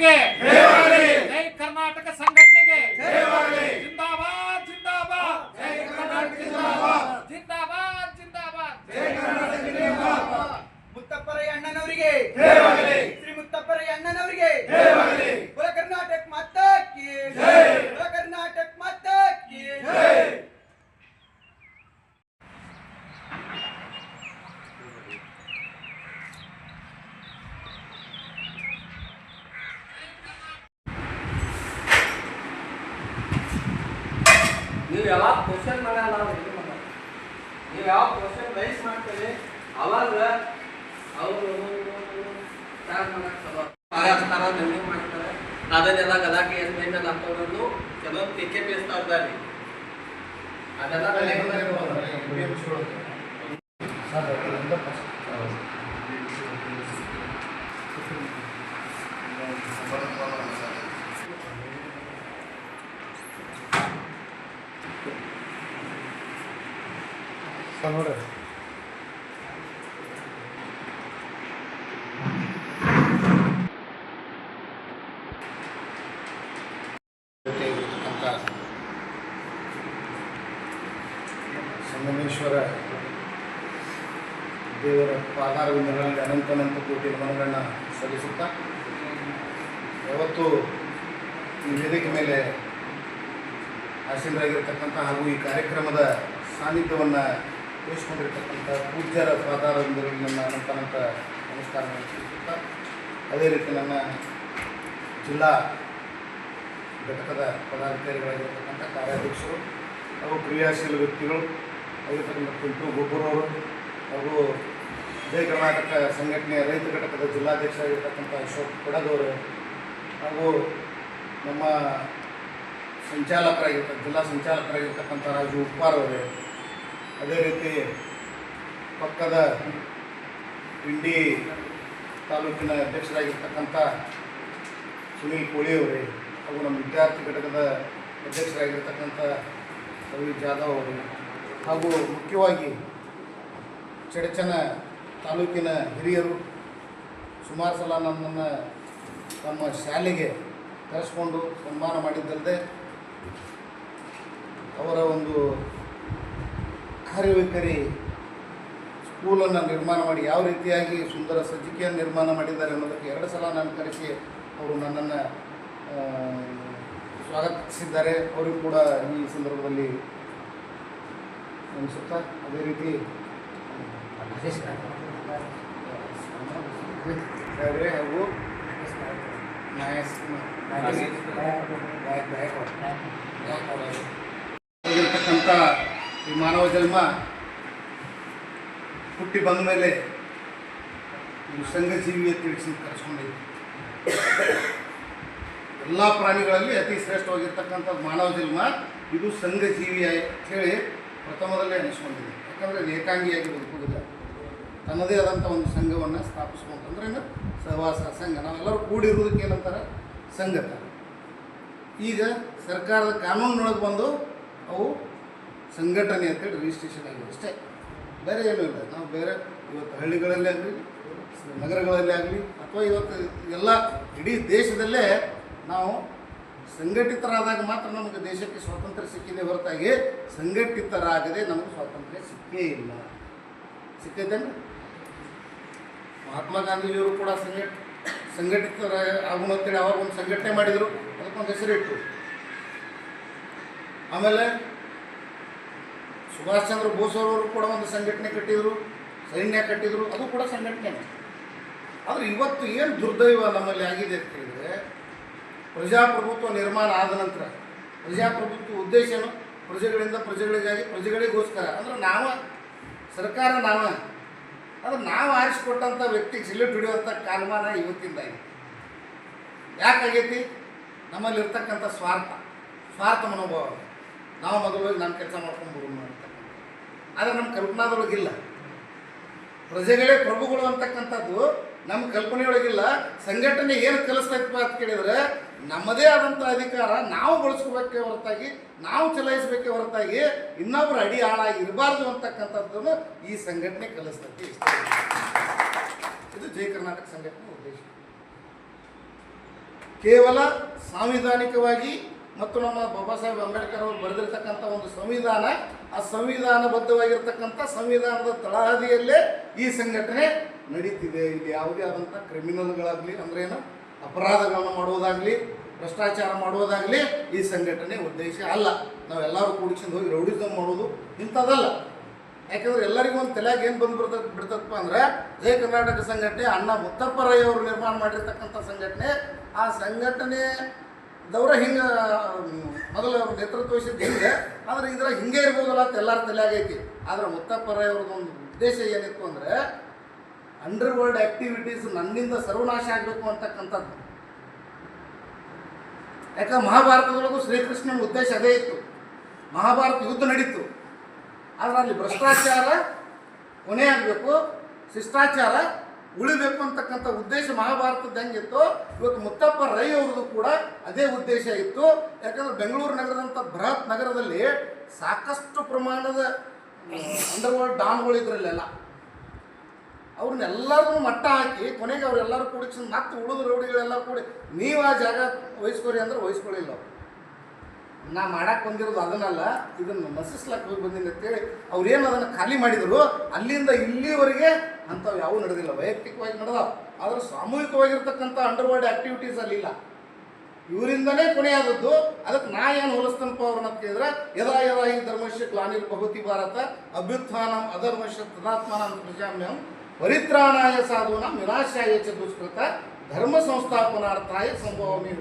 ಸಂಘಟನೆಗೆ ಜೈ ಕರ್ನಾಟಕ ಸಂಘಟನೆಗೆ ಜಿಂದಾಬಾದ್ ಜಿಂದಾಬಾದ್ ಜೈ ಕರ್ನಾಟಕ ಜಿಂದಾಬಾದ್ ಜಿಂದಾಬಾದ್ ಜಿಂದಾಬಾದ್ ಜೈ ಕರ್ನಾಟಕ ಜಿಂದಾಬಾದ್. ಮುತ್ತಪ್ಪರಯ್ಯ ಅಣ್ಣನವರಿಗೆ ಶ್ರೀ ಮುತ್ತಪ್ಪರಯ್ಯ ಅಣ್ಣನವರಿಗೆ ಕುಲ ಕರ್ನಾಟಕ ಮಾತಾ ಕಿ ಕುಲ ಕರ್ನಾಟಕ ಮಾತಾ ಕಿ. ನೀವು ಯಾವಾಗ ಕ್ವಶನ್ ಮಾಡಲ್ಲ ನೀವು ಯಾವಾಗ ಕ್ವಶನ್ ರೈಸ್ ಮಾಡ್ತೀರಿ ಅವಾಗ ಅವರು ಸ್ಟಾರ್ಟ್ ಮಾಡಕ್ಕೆ ನಿರ್ಣಯ ಮಾಡ್ತಾರೆ. ಅದನ್ನೆಲ್ಲ ಗದಾಕೆ ಏನು ಮೇನೆಲ್ಲ ಹಾಕೋದು ಕೆಲವೊಂದು ಟಿಕೆ ಬೇಸ್ತಾ ಇದ್ದಾರೆ. ಅದೆಲ್ಲ ನೋಡ್ರಿ ಸಂಗಮೇಶ್ವರ ದೇವರ ಪಾದಾರವಿಂದಗಳಲ್ಲಿ ಅನಂತ ಕೋಟಿ ನಮನಗಳನ್ನು ಸಲ್ಲಿಸುತ್ತಾ ಯಾವತ್ತು ಈ ವೇದಿಕೆ ಮೇಲೆ ಆಸೀನರಾಗಿರ್ತಕ್ಕಂಥ ಹಾಗೂ ಈ ಕಾರ್ಯಕ್ರಮದ ಸಾನ್ನಿಧ್ಯವನ್ನು ವಹಿಸಿಕೊಂಡಿರ್ತಕ್ಕಂಥ ಪೂಜ್ಯರ ಪಾದಾರವಿಂದಗಳಲ್ಲಿ ನನ್ನ ಅನಂತ ನಮಸ್ಕಾರಗಳನ್ನು ಸಲ್ಲಿಸುತ್ತಾ ಅದೇ ರೀತಿ ನನ್ನ ಜಿಲ್ಲಾ ಘಟಕದ ಪದಾಧಿಕಾರಿಗಳಾಗಿರ್ತಕ್ಕಂಥ ಕಾರ್ಯಾಧ್ಯಕ್ಷರು ಹಾಗೂ ಕ್ರಿಯಾಶೀಲ ವ್ಯಕ್ತಿಗಳು ಆಗಿರ್ತಕ್ಕಂಥ ಪಿಂಟು ಗೊಬ್ಬರವರು ಹಾಗೂ ಜೈ ಕರ್ನಾಟಕ ಸಂಘಟನೆಯ ರೈತ ಘಟಕದ ಜಿಲ್ಲಾಧ್ಯಕ್ಷರಾಗಿರ್ತಕ್ಕಂಥ ಅಶೋಕ್ ಕೊಡಗವರು ಹಾಗೂ ನಮ್ಮ ಜಿಲ್ಲಾ ಸಂಚಾಲಕರಾಗಿರ್ತಕ್ಕಂಥ ರಾಜು ಉಪ್ಪಾರ್ ಅವರೇ, ಅದೇ ರೀತಿ ಪಕ್ಕದ ಇಂಡಿ ತಾಲೂಕಿನ ಅಧ್ಯಕ್ಷರಾಗಿರ್ತಕ್ಕಂಥ ಸುನೀಲ್ ಕೋಳಿಯವರೇ ಹಾಗೂ ನಮ್ಮ ವಿದ್ಯಾರ್ಥಿ ಘಟಕದ ಅಧ್ಯಕ್ಷರಾಗಿರ್ತಕ್ಕಂಥ ರವಿ ಜಾಧವ್ ಅವರು ಹಾಗೂ ಮುಖ್ಯವಾಗಿ ಚಡಚನ ತಾಲೂಕಿನ ಹಿರಿಯರು ಸುಮಾರು ಸಲ ನಮ್ಮನ್ನು ನಮ್ಮ ಶಾಲೆಗೆ ಕರೆಸ್ಕೊಂಡು ಸನ್ಮಾನ ಮಾಡಿದ್ದಲ್ಲದೆ ಅವರ ಒಂದು ಕಾರ್ಯವೈಖರಿ ಸ್ಕೂಲನ್ನು ನಿರ್ಮಾಣ ಮಾಡಿ ಯಾವ ರೀತಿಯಾಗಿ ಸುಂದರ ಸಜ್ಜಿಕೆಯನ್ನು ನಿರ್ಮಾಣ ಮಾಡಿದ್ದಾರೆ ಅನ್ನೋದಕ್ಕೆ 2 ಸಲ ನಾನು ಕರೆಸಿ ಅವರು ನನ್ನನ್ನು ಸ್ವಾಗತಿಸಿದ್ದಾರೆ. ಅವರಿಗೂ ಕೂಡ ಈ ಸಂದರ್ಭದಲ್ಲಿ ಅನಿಸುತ್ತಾ ಅದೇ ರೀತಿ ಹಾಗೂ ಆಗಿರ್ತಕ್ಕಂಥ ಈ ಮಾನವ ಜನ್ಮ ಹುಟ್ಟಿ ಬಂದ ಮೇಲೆ ಇದು ಸಂಘಜೀವಿಯ ತಿಳಿಸಿ ಕರೆಸ್ಕೊಂಡಿದೆ. ಎಲ್ಲ ಪ್ರಾಣಿಗಳಲ್ಲಿ ಅತಿ ಶ್ರೇಷ್ಠವಾಗಿರ್ತಕ್ಕಂಥದ್ದು ಮಾನವ ಜನ್ಮ, ಇದು ಸಂಘಜೀವಿ ಹೇಳಿ ಪ್ರಥಮದಲ್ಲೇ ಅನಿಸ್ಕೊಂಡಿದೆ. ಯಾಕಂದರೆ ಅದು ಏಕಾಂಗಿಯಾಗಿ ಬದುಕುವುದಿಲ್ಲ, ತನ್ನದೇ ಆದಂಥ ಒಂದು ಸಂಘವನ್ನು ಸ್ಥಾಪಿಸ್ಕೊಂಡು ಅಂದ್ರೆ ಸಹವಾಸ ಸಂಘ, ನಾವೆಲ್ಲರೂ ಕೂಡಿರುವುದಕ್ಕೆ ಏನಂತಾರೆ ಸಂಘಟ. ಈಗ ಸರ್ಕಾರದ ಕಾನೂನಿನೊಳಗೆ ಬಂದು ಅವು ಸಂಘಟನೆ ಅಂತೇಳಿ ರಿಜಿಸ್ಟ್ರೇಷನ್ ಆಗಿದೆ ಅಷ್ಟೇ, ಬೇರೆ ಏನೂ ಇಲ್ಲ. ನಾವು ಬೇರೆ ಇವತ್ತು ಹಳ್ಳಿಗಳಲ್ಲಿ ಆಗಲಿ ನಗರಗಳಲ್ಲಿ ಆಗಲಿ ಅಥವಾ ಇವತ್ತು ಎಲ್ಲ ಇಡೀ ದೇಶದಲ್ಲೇ ನಾವು ಸಂಘಟಿತರಾದಾಗ ಮಾತ್ರ ನಮಗೆ ದೇಶಕ್ಕೆ ಸ್ವಾತಂತ್ರ್ಯ ಸಿಕ್ಕಿದೆ ಹೊರತಾಗಿ ಸಂಘಟಿತರಾಗದೆ ನಮಗೆ ಸ್ವಾತಂತ್ರ್ಯ ಸಿಕ್ಕೇ ಇಲ್ಲ. ಸಿಕ್ಕೈತೇನು? ಮಹಾತ್ಮ ಗಾಂಧೀಜಿಯವರು ಕೂಡ ಸಂಘಟಿತರ ಆಗೋಣ ಅಂತೇಳಿ ಅವಾಗ ಒಂದು ಸಂಘಟನೆ ಮಾಡಿದರು, ಅದಕ್ಕೊಂದು ಹೆಸರಿಟ್ಟು. ಆಮೇಲೆ ಸುಭಾಷ್ ಚಂದ್ರ ಬೋಸ್ ಅವರು ಕೂಡ ಒಂದು ಸಂಘಟನೆ ಕಟ್ಟಿದರು, ಸೈನ್ಯ ಕಟ್ಟಿದರು, ಅದು ಕೂಡ ಸಂಘಟನೆ. ಆದರೆ ಇವತ್ತು ಏನು ದುರ್ದೈವ ನಮ್ಮಲ್ಲಿ ಆಗಿದೆ ಅಂತ ಹೇಳಿದರೆ, ಪ್ರಜಾಪ್ರಭುತ್ವ ನಿರ್ಮಾಣ ಆದ ನಂತರ ಪ್ರಜಾಪ್ರಭುತ್ವ ಉದ್ದೇಶ ಏನು? ಪ್ರಜೆಗಳಿಂದ ಪ್ರಜೆಗಳಿಗಾಗಿ ಪ್ರಜೆಗಳಿಗೋಸ್ಕರ. ಅಂದರೆ ಸರ್ಕಾರ ಆದರೆ ನಾವು ಆರಿಸಿಕೊಟ್ಟಂಥ ವ್ಯಕ್ತಿಗೆ ಸಿಲೆಟ್ ಹಿಡಿಯುವಂಥ ಕಾಲಮಾನ ಇವತ್ತಿಂದ ಇದೆ. ಯಾಕಾಗೈತಿ? ನಮ್ಮಲ್ಲಿರ್ತಕ್ಕಂಥ ಸ್ವಾರ್ಥ ಮನೋಭಾವ. ನಾವು ಮೊದಲು ನಮ್ಮ ಕೆಲಸ ಮಾಡ್ಕೊಂಡು ಮಾಡ್ತಕ್ಕಂಥ, ಆದರೆ ನಮ್ಮ ಕಲ್ಪನಾದೊಳಗಿಲ್ಲ. ಪ್ರಜೆಗಳೇ ಪ್ರಭುಗಳು ಅಂತಕ್ಕಂಥದ್ದು ನಮ್ಮ ಕಲ್ಪನೆಯೊಳಗಿಲ್ಲ. ಸಂಘಟನೆ ಏನು ಕಲಿಸ್ತೈತಪ್ಪ ಅಂತ ಕೇಳಿದರೆ, ನಮ್ಮದೇ ಆದಂಥ ಅಧಿಕಾರ ನಾವು ಬಳಸ್ಕೋಬೇಕೇ ಹೊರತಾಗಿ, ನಾವು ಚಲಾಯಿಸಬೇಕೇ ಹೊರತಾಗಿ ಇನ್ನೊಬ್ಬರು ಅಡಿ ಹಾಳಾಗಿ ಇರಬಾರ್ದು ಅಂತಕ್ಕಂಥದ್ದನ್ನು ಈ ಸಂಘಟನೆ ಕಲಿಸ್ತೈತಿ. ಇದು ಜೈ ಕರ್ನಾಟಕ ಸಂಘಟನೆ ಉದ್ದೇಶ. ಕೇವಲ ಸಾಂವಿಧಾನಿಕವಾಗಿ ಮತ್ತು ನಮ್ಮ ಬಾಬಾ ಸಾಹೇಬ್ ಅಂಬೇಡ್ಕರ್ ಅವರು ಬರೆದಿರ್ತಕ್ಕಂಥ ಒಂದು ಸಂವಿಧಾನ, ಆ ಸಂವಿಧಾನಬದ್ಧವಾಗಿರ್ತಕ್ಕಂಥ ಸಂವಿಧಾನದ ತಳಹದಿಯಲ್ಲೇ ಈ ಸಂಘಟನೆ ನಡೀತಿದೆ. ಇಲ್ಲಿ ಯಾವುದೇ ಆದಂಥ ಕ್ರಿಮಿನಲ್ಗಳಾಗಲಿ ಅಂದ್ರೇನು ಅಪರಾಧಗಳನ್ನು ಮಾಡುವುದಾಗಲಿ ಭ್ರಷ್ಟಾಚಾರ ಮಾಡುವುದಾಗಲಿ ಈ ಸಂಘಟನೆ ಉದ್ದೇಶ ಅಲ್ಲ. ನಾವೆಲ್ಲರೂ ಕೂಡಿಸಿಕೊಂಡು ಹೋಗಿ ರೌಡಿಸಮ್ ಮಾಡೋದು ಇಂಥದ್ದಲ್ಲ. ಯಾಕಂದ್ರೆ ಎಲ್ಲರಿಗೂ ಒಂದು ತಲೆಯಾಗ ಏನು ಬಿಡ್ತದಪ್ಪ ಅಂದ್ರೆ ಜಯ ಕರ್ನಾಟಕ ಸಂಘಟನೆ ಅಣ್ಣ ಮುತ್ತಪ್ಪ ರೈ ಅವರು ನಿರ್ಮಾಣ ಮಾಡಿರ್ತಕ್ಕಂಥ ಸಂಘಟನೆ. ಆ ಸಂಘಟನೆದವರ ಹಿಂಗೆ ಮೊದಲು ಅವ್ರ ನೇತೃತ್ವ ವಹಿಸಿದ್ದು ಹಿಂಗೆ, ಆದರೆ ಇದ್ರಾಗ ಹಿಂಗೆ ಇರ್ಬೋದಲ್ಲ ಅಂತ ಎಲ್ಲರ ತಲೆಯಾಗೈತಿ. ಆದರೆ ಮುತ್ತಪ್ಪ ರೈ ಅವ್ರದ್ದು ಒಂದು ಉದ್ದೇಶ ಏನಿತ್ತು ಅಂದರೆ ಅಂಡರ್ ವರ್ಲ್ಡ್ ಆ್ಯಕ್ಟಿವಿಟೀಸ್ ನನ್ನಿಂದ ಸರ್ವನಾಶ ಆಗಬೇಕು ಅಂತಕ್ಕಂಥದ್ದು. ಯಾಕಂದ್ರೆ ಮಹಾಭಾರತದೊಳಗೂ ಶ್ರೀಕೃಷ್ಣನ ಉದ್ದೇಶ ಅದೇ ಇತ್ತು. ಮಹಾಭಾರತ ಯುದ್ಧ ನಡೀತು, ಆದರೆ ಅಲ್ಲಿ ಭ್ರಷ್ಟಾಚಾರ ಕೊನೆ ಆಗಬೇಕು, ಶಿಷ್ಟಾಚಾರ ಉಳಿಬೇಕು ಅಂತಕ್ಕಂಥ ಉದ್ದೇಶ ಮಹಾಭಾರತದ ಹೆಂಗಿತ್ತು, ಇವತ್ತು ಮುತ್ತಪ್ಪ ರೈ ಅವ್ರದ್ದು ಕೂಡ ಅದೇ ಉದ್ದೇಶ ಇತ್ತು. ಯಾಕಂದ್ರೆ ಬೆಂಗಳೂರು ನಗರದಂಥ ಬೃಹತ್ ನಗರದಲ್ಲಿ ಸಾಕಷ್ಟು ಪ್ರಮಾಣದ ಅಂಡರ್ವರ್ಲ್ಡ್ ಡಾನ್ಗಳು ಇದ್ರಲ್ಲೆಲ್ಲ. ಅವ್ರನ್ನೆಲ್ಲರೂ ಮಟ್ಟ ಹಾಕಿ ಕೊನೆಗೆ ಅವರೆಲ್ಲರೂ ಕೂಡಿಸಿ ಮತ್ತೆ ಉಳಿದ ರೌಡಿಗಳೆಲ್ಲ ಕೂಡಿ ನೀವು ಆ ಜಾಗ ವಹಿಸ್ಕೊರಿ ಅಂದ್ರೆ ವಹಿಸ್ಕೊಳ್ಳಿಲ್ಲ. ನಾ ಮಾಡಕ್ಕೆ ಬಂದಿರೋದು ಅದನ್ನಲ್ಲ, ಇದನ್ನು ನಶಿಸ್ಲಕ್ಕೆ ಹೋಗಿ ಬಂದಿನಿ ಅಂತೇಳಿ ಅವ್ರೇನು ಅದನ್ನು ಖಾಲಿ ಮಾಡಿದರು. ಅಲ್ಲಿಂದ ಇಲ್ಲಿವರೆಗೆ ಅಂಥವು ಯಾವೂ ನಡೆದಿಲ್ಲ, ವೈಯಕ್ತಿಕವಾಗಿ ನಡೆದಾವ. ಆದರೆ ಸಾಮೂಹಿಕವಾಗಿರ್ತಕ್ಕಂಥ ಅಂಡರ್ವರ್ಲ್ಡ್ ಆ್ಯಕ್ಟಿವಿಟೀಸ್ ಅಲ್ಲಿಲ್ಲ. ಇವರಿಂದನೇ ಕೊನೆಯಾದದ್ದು. ಅದಕ್ಕೆ ನಾ ಏನು ಹೋಲಿಸ್ತನಪ್ಪ ಅವ್ರನ್ನ ಕೇಳಿದ್ರೆ ಯದಾ ಯದಾ ಈ ಧರ್ಮಶ್ಯ ಗ್ಲಾನಿರ್ ಭಗವತಿ ಭಾರತ ಅಭ್ಯುತ್ಥಾನಂ ಅಧರ್ಮಶ್ಯ ತದಾತ್ಮಾನಂ ಪ್ರಜಾಮ್ಯಂ ಪರಿತ್ರಾಣಾಯ ಸಾಧೂನಾಂ ವಿನಾಶಾಯ ಚ ದುಷ್ಕೃತ ಧರ್ಮ ಸಂಸ್ಥಾಪನಾರ್ಥಾಯ ಸಂಭವಮೇ.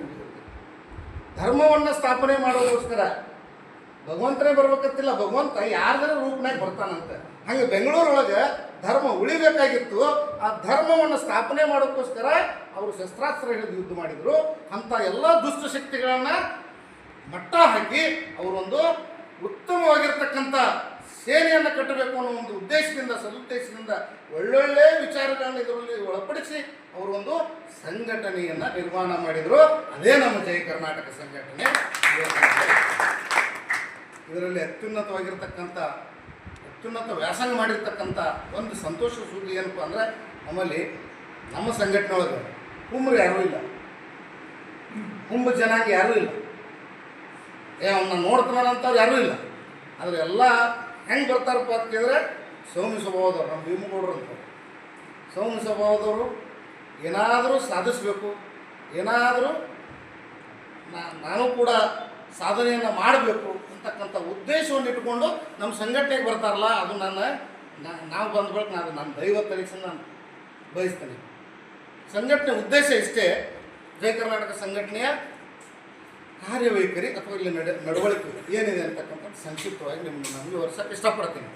ಧರ್ಮವನ್ನು ಸ್ಥಾಪನೆ ಮಾಡೋದಕ್ಕೋಸ್ಕರ ಭಗವಂತನೇ ಬರ್ಬೇಕಂತಿಲ್ಲ, ಭಗವಂತ ಯಾರ್ದಾರ ರೂಪನಾಗ ಬರ್ತಾನಂತೆ. ಹಂಗೆ ಬೆಂಗಳೂರೊಳಗೆ ಧರ್ಮ ಉಳಿಬೇಕಾಗಿತ್ತು. ಆ ಧರ್ಮವನ್ನು ಸ್ಥಾಪನೆ ಮಾಡೋಕ್ಕೋಸ್ಕರ ಅವರು ಶಸ್ತ್ರಾಸ್ತ್ರ ಹಿಡಿದು ಯುದ್ಧ ಮಾಡಿದರು. ಅಂಥ ಎಲ್ಲ ದುಷ್ಟ ಶಕ್ತಿಗಳನ್ನು ಮಟ್ಟ ಹಾಕಿ ಅವರೊಂದು ಉತ್ತಮವಾಗಿರ್ತಕ್ಕಂಥ ಸೇನೆಯನ್ನು ಕಟ್ಟಬೇಕು ಅನ್ನೋ ಒಂದು ಉದ್ದೇಶದಿಂದ ಸದುದ್ದೇಶದಿಂದ ಒಳ್ಳೊಳ್ಳೆ ವಿಚಾರಗಳನ್ನು ಇದರಲ್ಲಿ ಒಳಪಡಿಸಿ ಅವರು ಒಂದು ಸಂಘಟನೆಯನ್ನು ನಿರ್ಮಾಣ ಮಾಡಿದರು. ಅದೇ ನಮ್ಮ ಜಯ ಕರ್ನಾಟಕ ಸಂಘಟನೆ. ಇದರಲ್ಲಿ ಅತ್ಯುನ್ನತ ವ್ಯಾಸಂಗ ಮಾಡಿರ್ತಕ್ಕಂಥ ಒಂದು ಸಂತೋಷ ಸುದ್ದಿ ಏನಪ್ಪ ಅಂದರೆ ನಮ್ಮಲ್ಲಿ ನಮ್ಮ ಸಂಘಟನೆ ಒಳಗೆ ಕುಂಬ್ರು ಯಾರೂ ಇಲ್ಲ, ಕುಂಭ ಜನಾಂಗ ಯಾರೂ ಇಲ್ಲ, ಅವನ್ನ ನೋಡ್ತಾನಂತವ್ರು ಯಾರೂ ಇಲ್ಲ. ಆದರೆ ಎಲ್ಲ ಹೆಂಗೆ ಬರ್ತಾರಪ್ಪ ಅಂತ ಕೇಳಿದ್ರೆ ಸೌಮ್ಯ ಸ್ವಭಾವದವ್ರು, ನಮ್ಮ ಭೀಮಗೌಡರು ಅಂತ ಸೌಮ್ಯ ಸ್ವಭಾವದವರು. ಏನಾದರೂ ಸಾಧಿಸಬೇಕು, ಏನಾದರೂ ನಾನು ಕೂಡ ಸಾಧನೆಯನ್ನು ಮಾಡಬೇಕು ಅಂತಕ್ಕಂಥ ಉದ್ದೇಶವನ್ನು ಇಟ್ಕೊಂಡು ನಮ್ಮ ಸಂಘಟನೆಗೆ ಬರ್ತಾರಲ್ಲ, ಅದು ನಾವು ಬಂದ್ಬೇಕು ನನ್ನ ದೈವ ತರಿಸಿ ನಾನು ಬಯಸ್ತೇನೆ. ಸಂಘಟನೆ ಉದ್ದೇಶ ಇಷ್ಟೇ. ಜಯ ಕರ್ನಾಟಕ ಸಂಘಟನೆಯ ಕಾರ್ಯವೈಖರಿ ಅಥವಾ ಇಲ್ಲಿ ನಡವಳಿಕೆ ಏನಿದೆ ಅಂತಕ್ಕಂಥ ಸಂಕ್ಷಿಪ್ತವಾಗಿ ನಿಮ್ಮನ್ನು ನಾನು ವಿವರಿಸೋಕ್ಕೆ ಇಷ್ಟಪಡ್ತೀನಿ.